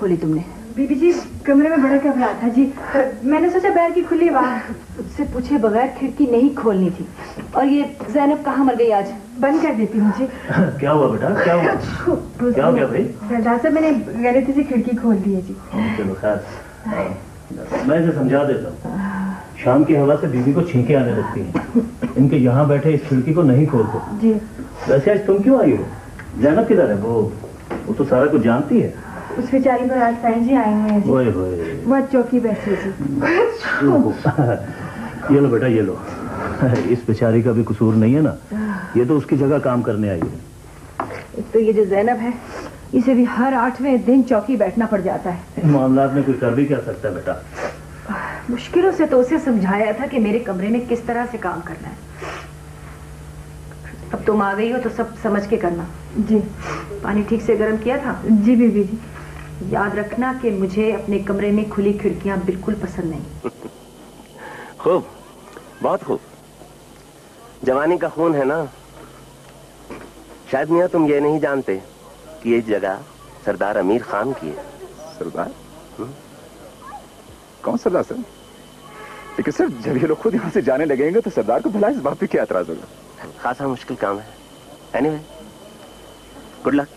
खोली तुमने? बीबी जी कमरे में बड़ा घबरा था जी, मैंने सोचा बैर की खुली बात। उससे पूछे बगैर खिड़की नहीं खोलनी थी। और ये जैनब कहाँ मर गई आज? बंद कर देती हूँ जी। क्या हुआ बेटा, क्या हुआ? क्या हो गया भाई? सरदार साहब मैंने गलती से खिड़की खोल दी है जी। चलो खैर, मैं इसे समझा देता हूँ। शाम की हवा से बीवी को छींके आने लगती हैं। इनके यहाँ बैठे इस खिड़की को नहीं खोलते जी। वैसे आज तुम क्यों आई हो? जैनब किधर है? वो तो सारा कुछ जानती है। उस बेचारी पर आज फैन जी आए हुए हैं जी। ओए वो चौकी बैठी है जी। ये लो बेटा, ये लो। इस बेचारी का भी कसूर नहीं है ना, ये तो उसकी जगह काम करने आई है। तो ये जो जैनब है, इसे भी हर 8वें दिन चौकी बैठना पड़ जाता है। इन मामलात में कोई कर भी क्या सकता है बेटा? मुश्किलों से तो उसे समझाया था कि मेरे कमरे में किस तरह से काम करना है। अब तुम आ गई हो तो सब समझ के करना। जी। पानी ठीक से गर्म किया था? जी बीबी जी। याद रखना कि मुझे अपने कमरे में खुली खिड़कियां बिल्कुल पसंद नहीं। खूब, बहुत खूब। जवानी का खून है ना। शायद मियां तुम ये नहीं जानते कि ये जगह सरदार अमीर खान की है। सरदार? कौन सरदार सर? लेकिन सर जब ये लोग खुद यहाँ से जाने लगेंगे तो सरदार को भला इस बात पे क्या एतराज होगा? खासा मुश्किल काम है। Anyway, good luck.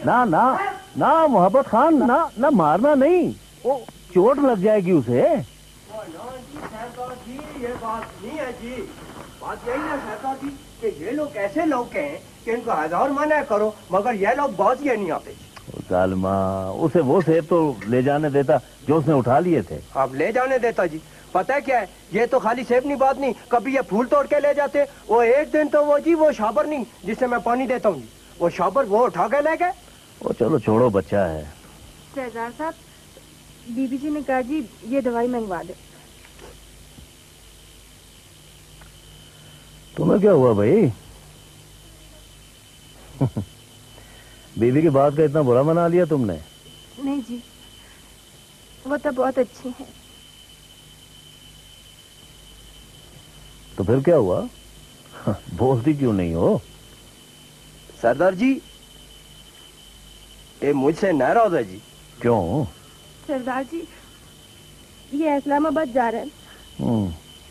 ना ना ना मोहब्बत खान, ना ना मारना नहीं, वो चोट लग जाएगी उसे। जी ये बात नहीं है जी, बात यही है सरदार जी कि ये लोग ऐसे लोग हैं कि इनको 1000 मना करो मगर ये लोग बात ये नहीं आते। जालिमा, उसे वो सेब तो ले जाने देता जो उसने उठा लिए थे। आप ले जाने देता जी। पता है क्या है, ये तो खाली सेब नहीं बात नहीं, कभी ये फूल तोड़ के ले जाते। वो एक दिन तो वो जी वो शाबर नहीं जिसे मैं पानी देता हूँ जी, वो शाबर वो उठा के ले गए। वो चलो छोड़ो, बच्चा है। सरदार साहब बीबी जी ने कहा जी ये दवाई मंगवा दे। तुम्हें क्या हुआ भाई? बीवी की बात का इतना बुरा मना लिया तुमने? नहीं जी, वो तो बहुत अच्छी है। तो फिर क्या हुआ? बोलती क्यों नहीं हो? सरदार जी ये मुझसे नाराज है जी। क्यों? सरदार जी ये इस्लामाबाद जा रहे हैं,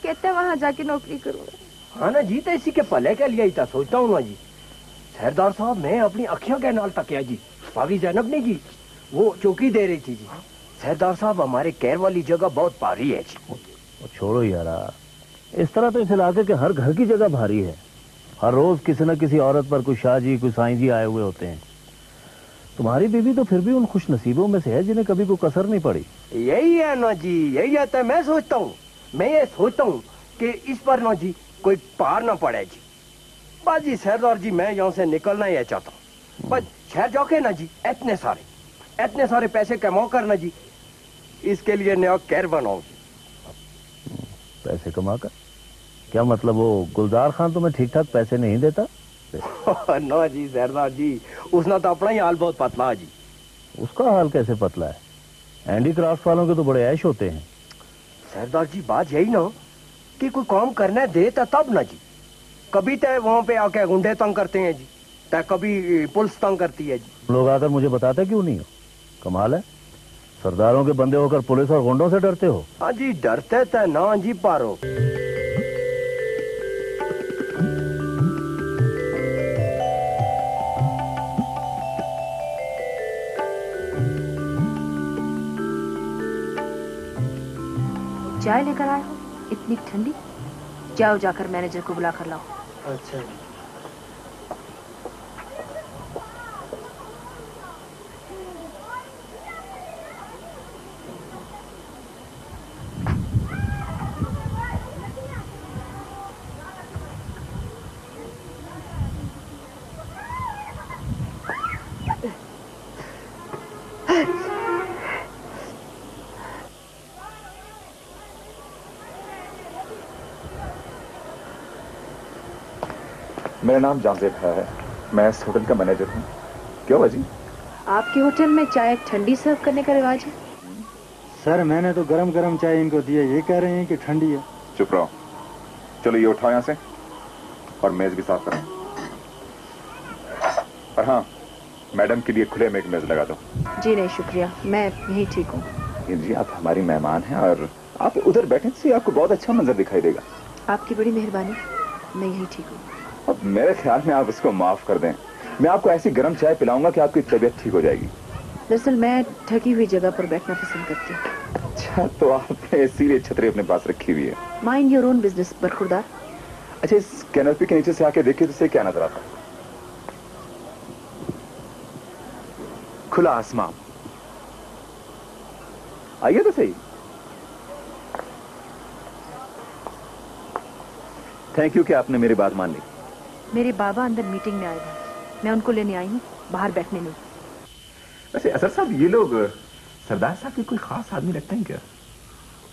कहते हैं वहाँ जाके नौकरी करूँगा। हाँ ना जी, तो इसी के पले के लिए ही था सोचता हूँ ना जी। सरदार साहब मैं अपनी अखियों के नाल तकिया जी, भाभी जैनब ने जी वो चौकी दे रही थी जी। सरदार साहब हमारे कैर वाली जगह बहुत भारी है जी। छोड़ो यारा, इस तरह तो इस इलाके के हर घर की जगह भारी है। हर रोज किसी न किसी औरत पर कोई शाहजी कोई साईं जी आए हुए होते हैं। तुम्हारी बीवी तो फिर भी उन खुश नसीबों में से है जिन्हें कभी कोई कसर नहीं पड़ी। यही है ना जी, यही है। तो मैं सोचता हूँ, मैं ये सोचता हूँ कि इस पर ना जी कोई पार ना पड़े जी। बस जी सरदार जी मैं यहाँ से निकलना ही चाहता हूँ। बस शहर जाके ना जी इतने सारे पैसे कमाओ कर ना जी, इसके लिए नया कैर बनाओ। पैसे कमा कर? क्या मतलब वो गुलजार खान तुम्हें ठीक ठाक पैसे नहीं देता? ना जी सरदार जी, उसने तो अपना ही हाल बहुत पतला है जी। उसका हाल कैसे पतला है? हैंडीक्राफ्ट वालों के तो बड़े ऐश होते हैं। सरदार जी बात यही ना कि कोई काम करने देता तब ना जी। कभी तय वहाँ पे आके गुंडे तंग करते हैं जी, तय कभी पुलिस तंग करती है जी। लोग आकर मुझे बताते क्यों नहीं हो? कमाल है, सरदारों के बंदे होकर पुलिस और गुंडों से डरते हो। हाँ जी डरते तय ना जी पारो। चाय लेकर आए हो इतनी ठंडी? जाओ, जाकर मैनेजर को बुला कर लाओ। अच्छा। मेरा नाम जामजेद है, मैं इस होटल का मैनेजर हूँ। क्यों बाजी? आपके होटल में चाय ठंडी सर्व करने का रिवाज है? सर मैंने तो गरम गरम चाय इनको दी है, ये कह रहे हैं कि ठंडी है। चुप रहो। चलो ये उठाओ यहाँ से और मेज भी साफ करो। और हाँ, मैडम के लिए खुले में एक मेज लगा दो। जी नहीं शुक्रिया, मैं यही ठीक हूँ। जी आप हमारी मेहमान हैं और आप उधर बैठे से आपको बहुत अच्छा मंजर दिखाई देगा। आपकी बड़ी मेहरबानी, मैं यही ठीक हूँ। अब मेरे ख्याल में आप उसको माफ कर दें। मैं आपको ऐसी गर्म चाय पिलाऊंगा कि आपकी तबीयत ठीक हो जाएगी। दरअसल मैं ढकी हुई जगह पर बैठना पसंद करती हूँ। अच्छा, तो आपने इसीलिए छतरी अपने पास रखी हुई है। माइंड योर ओन बिजनेस बरखुरदार। अच्छा, इस कैनोपी के नीचे से आके देखिए तो इसे क्या नजर आता है? खुला आसमान। आइए तो सही। थैंक यू कि आपने मेरी बात मान ली। मेरे बाबा अंदर मीटिंग में आए हैं, मैं उनको लेने आई हूँ, बाहर बैठने नहीं। वैसे असर साहब, ये लोग सरदार साहब के कोई खास आदमी लगते हैं क्या?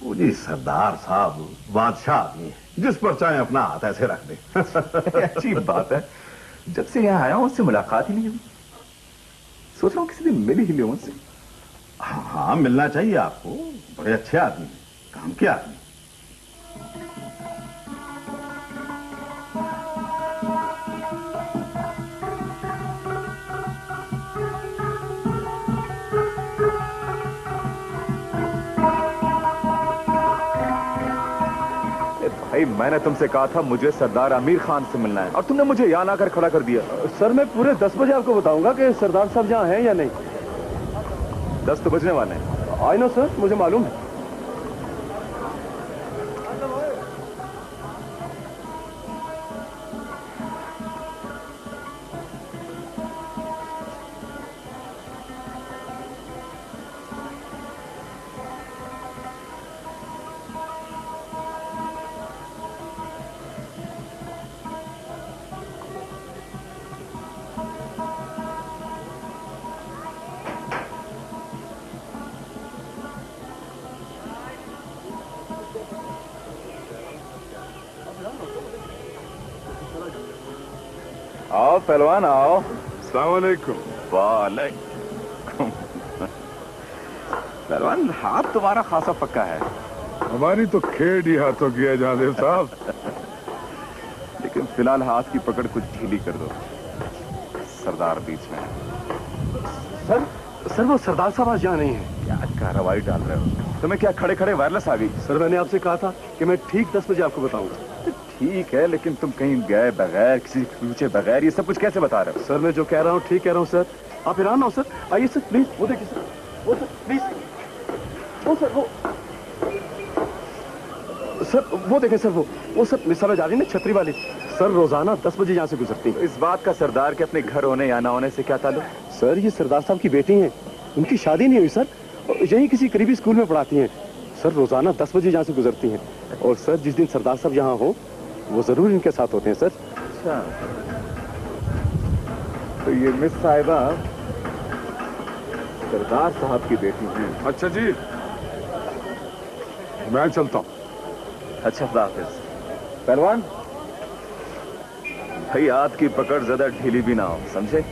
वो जी सरदार साहब बादशाह आदमी है, जिस पर चाहे अपना हाथ ऐसे रख दे। अच्छी बात है, जब से यहाँ आया हूं उससे मुलाकात ही नहीं हुई। सोच रहा हूँ किसी दिन मिल ही लूं उनसे। हाँ मिलना चाहिए आपको, बड़े अच्छे आदमी हैं, काम के आदमी। भाई मैंने तुमसे कहा था मुझे सरदार आमिर खान से मिलना है और तुमने मुझे यहाँ आकर खड़ा कर दिया। सर मैं पूरे 10 बजे आपको बताऊंगा कि सरदार साहब जहाँ हैं या नहीं। 10 तो बजने वाले हैं। आई नो सर, मुझे मालूम है। आओ पहलवान आओ। अस्सलाम वालेकुम। वालेकुम। पहलवान हाथ तुम्हारा खासा पक्का है। हमारी तो खेड ही हाथों की है जहादेव साहब। लेकिन फिलहाल हाथ की पकड़ कुछ ढीली कर दो, सरदार बीच में। सर वो सरदार साहब आज यहाँ नहीं है। क्या कार्रवाई डाल रहे हो? तुम्हें क्या खड़े खड़े वायरलेस आ गई? सर मैंने आपसे कहा था कि मैं ठीक 10 बजे आपको बताऊंगा। ठीक है, लेकिन तुम कहीं गए बगैर, किसी पूछे बगैर ये सब कुछ कैसे बता रहे हो? सर मैं जो कह रहा हूँ ठीक कह रहा हूँ सर। आप ईरान ना हो सर, आइए सर प्लीज। वो देखिए सर, वो सर प्लीज, वो सर वो सर वो देखें सर, वो सर मिसाल जा रही ना छतरी वाली सर, रोजाना 10 बजे यहाँ से गुजरती है। इस बात का सरदार के अपने घर होने या ना होने से क्या ताल्लुक? सर ये सरदार साहब की बेटी हैं, उनकी शादी नहीं हुई सर, यही किसी करीबी स्कूल में पढ़ाती हैं सर। रोजाना 10 बजे यहाँ से गुजरती हैं और सर जिस दिन सरदार साहब यहाँ हो वो जरूर इनके साथ होते हैं सर। अच्छा, तो ये मिस साहिबा सरदार साहब की बेटी हैं। अच्छा जी, मैं चलता हूँ। अच्छा खुदा हाफिज। पहलवान भाई हाथ की पकड़ ज्यादा ढीली भी ना हो, समझे?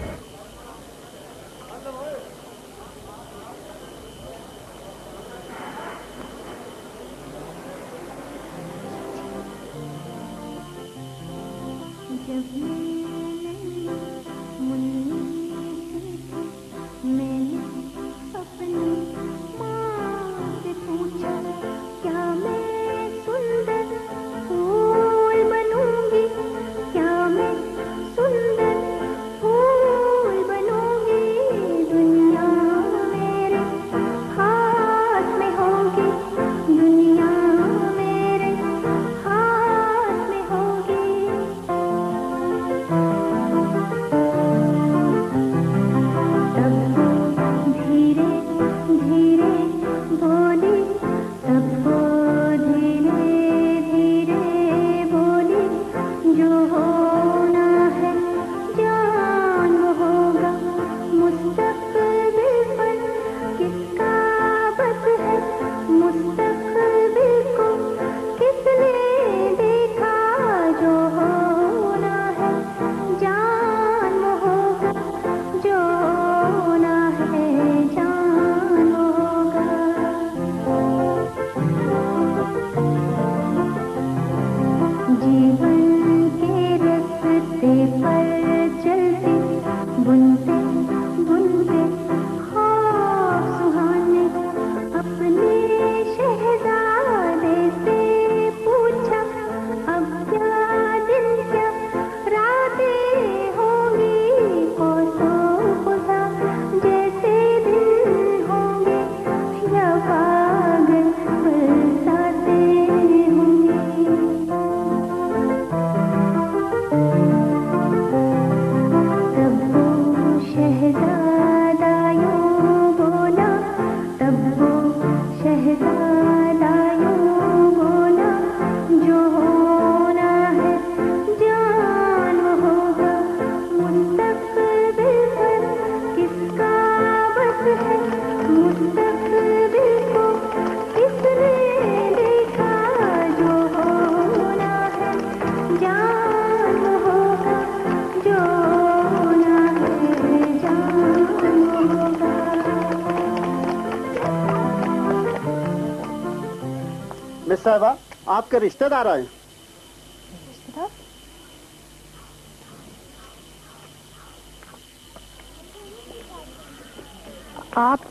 साहबा, आपके रिश्तेदार आए। रिश्तेदार? आप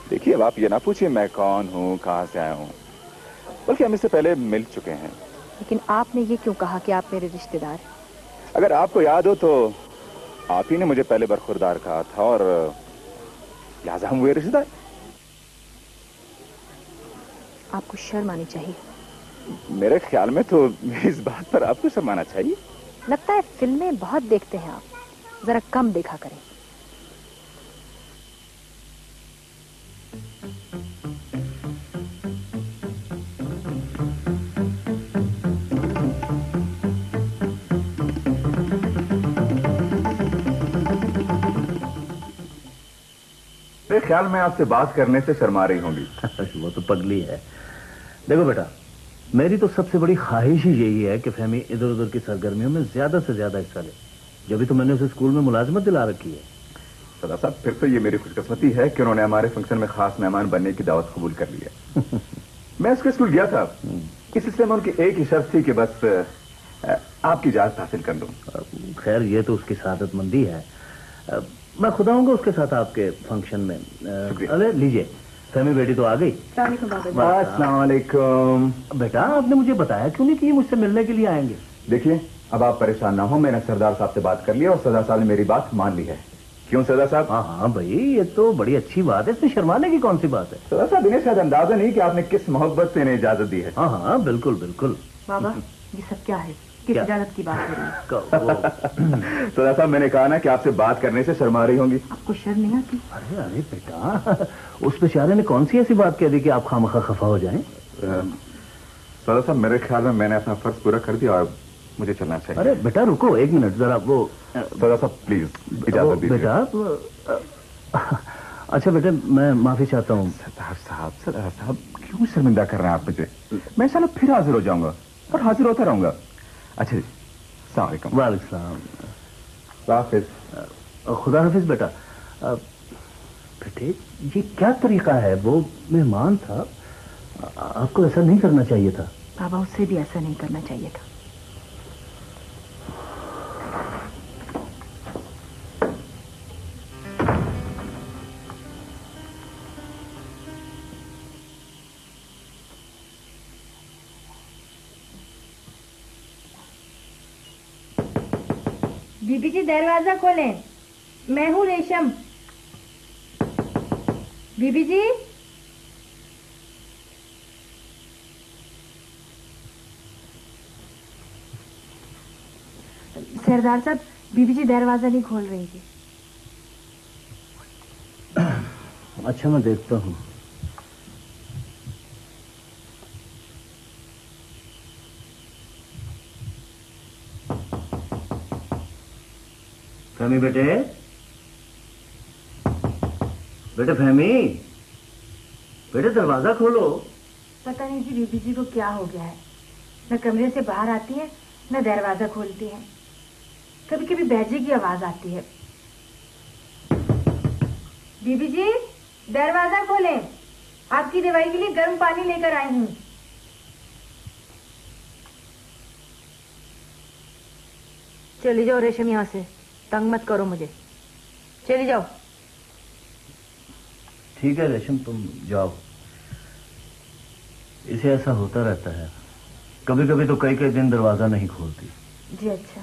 देखिए, अब आप ये ना पूछिए मैं कौन हूँ, कहाँ से आया हूँ, बल्कि हम इससे पहले मिल चुके हैं। लेकिन आपने ये क्यों कहा कि आप मेरे रिश्तेदार हैं? अगर आपको याद हो तो आप ही ने मुझे पहले बरखुरदार कहा था और लिहाजा हम हुए रिश्तेदार। आपको शर्म आनी चाहिए। मेरे ख्याल में तो इस बात पर आपको शर्म आना चाहिए। लगता है फिल्में बहुत देखते हैं आप, जरा कम देखा करें। मेरे ख्याल में आपसे बात करने से शर्मा रही होंगी। वो तो पगली है। देखो बेटा, मेरी तो सबसे बड़ी ख्वाहिश ही यही है कि फहमी इधर उधर की सरगर्मियों में ज्यादा से ज्यादा हिस्सा ले। जब भी तो मैंने उसे स्कूल में मुलाजिमत दिला रखी है। सरदार साहब, फिर तो ये मेरी खुशकिस्मती है कि उन्होंने हमारे फंक्शन में खास मेहमान बनने की दावत कबूल कर ली है। मैं उसके स्कूल गया था, इस सिलसिले में उनकी एक ही शर्त थी कि बस आपकी इजाजत हासिल कर लूं। खैर, ये तो उसकी सादतमंदी है। मैं खुद आऊंगा उसके साथ आपके फंक्शन में। अरे लीजिए, फहमी बेटी तो आ गई। अस्सलाम वालेकुम। बेटा, आपने मुझे बताया क्यों नहीं कि ये मुझसे मिलने के लिए आएंगे? देखिए, अब आप परेशान ना हो, मैंने सरदार साहब से बात कर ली और सरदार साहब ने मेरी बात मान ली है। क्यों सरदार साहब? हाँ भाई, ये तो बड़ी अच्छी बात है, इसमें शर्माने की कौन सी बात है? सरदार साहब, इन्हें शायद अंदाजा नहीं कि आपने किस मोहब्बत से इन्हें इजाजत दी है। हाँ, बिल्कुल बिल्कुल। बाबा, ये सब क्या है? किस इजाजत की बात हो रही है? सरदार साहब, मैंने कहा ना कि आपसे बात करने से शर्मा रही होंगी। आपको शर्म नहीं आती? अरे बेटा, उस बेचारे ने कौन सी ऐसी बात कह दी कि आप खामखा खफा हो जाएं? सरदार साहब, मेरे ख्याल में मैंने अपना फर्ज पूरा कर दिया और मुझे चलना चाहिए। अरे बेटा रुको एक मिनट जरा। वो सरदार साहब प्लीज इजाजत दीजिए। बेटा, अच्छा बेटे, मैं माफी चाहता हूँ। सरदार साहब क्यों शर्मिंदा कर रहे हैं आप मुझे? मैं साला फिर हाजिर हो जाऊंगा और हाजिर होता रहूंगा। अच्छा जी, अस्सलाम वालेकुम। वालेकुम हाफिज। खुदा हाफिज। बेटा, बेटे ये क्या तरीका है? वो मेहमान था, आपको ऐसा नहीं करना चाहिए था। बाबा, उससे भी ऐसा नहीं करना चाहिए था। बीबी जी, दरवाजा खोलें। मैं हूँ रेशम। बीबी जी। सरदार साहब, बीबी जी दरवाजा नहीं खोल रही थी। अच्छा, मैं देखता हूँ। फहमी बेटे, बेटे फहमी, बेटे दरवाजा खोलो। पता नहीं जी बीबी जी को क्या हो गया है, न कमरे से बाहर आती है न दरवाजा खोलती है। कभी कभी बैजे की आवाज आती है। बीबी जी, दरवाजा खोलें। आपकी दवाई के लिए गर्म पानी लेकर आई हूँ। चली जाओ रेशम, यहाँ से तंग मत करो मुझे। चली जाओ। ठीक है रेशम, तुम जाओ। इसे ऐसा होता रहता है, कभी कभी तो कई कई दिन दरवाजा नहीं खोलती। जी अच्छा।